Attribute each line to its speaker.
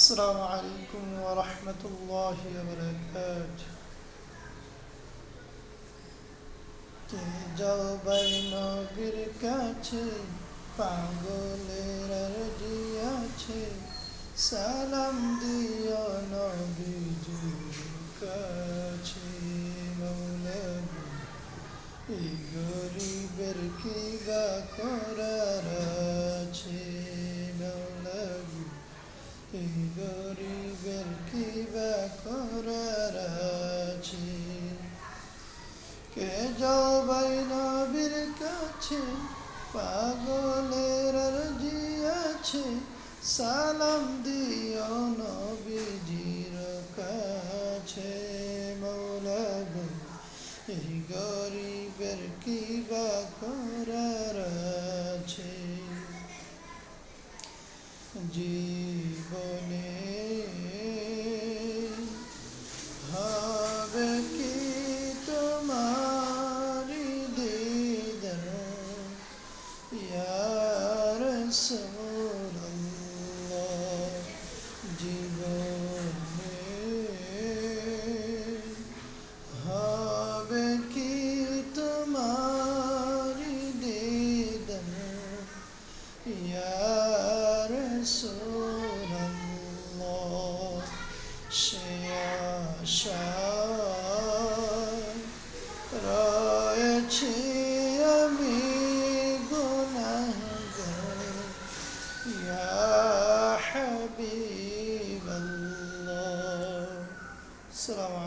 Speaker 1: السلام عليكم ورحمة الله وبركاته কে যাও বাই নবীর কাছে পাগলের আরজি আছে সালাম দিও নবীজির কাছে মৌলানা এই গরিবের কি বা করার আছে মৌলানা এই গরিবের কি বা করার আছে কে যাও বাই নবীর কাছে পাগলের আরজি আছে সালাম দিও নবীজির কাছে মৌলানা এই গরিবের কি বা করার আছে জীবনে হবে কি তোমারি দিদার ইয়া রাসূলুল্লাহ জীবনে হবে কি তোমারি দিদার ইয়া রাসূলুল্লাহ সে আশায় রয়েছি আমি গুনাহগার ইয়া হাবিবাল্লাহ। আসসালামু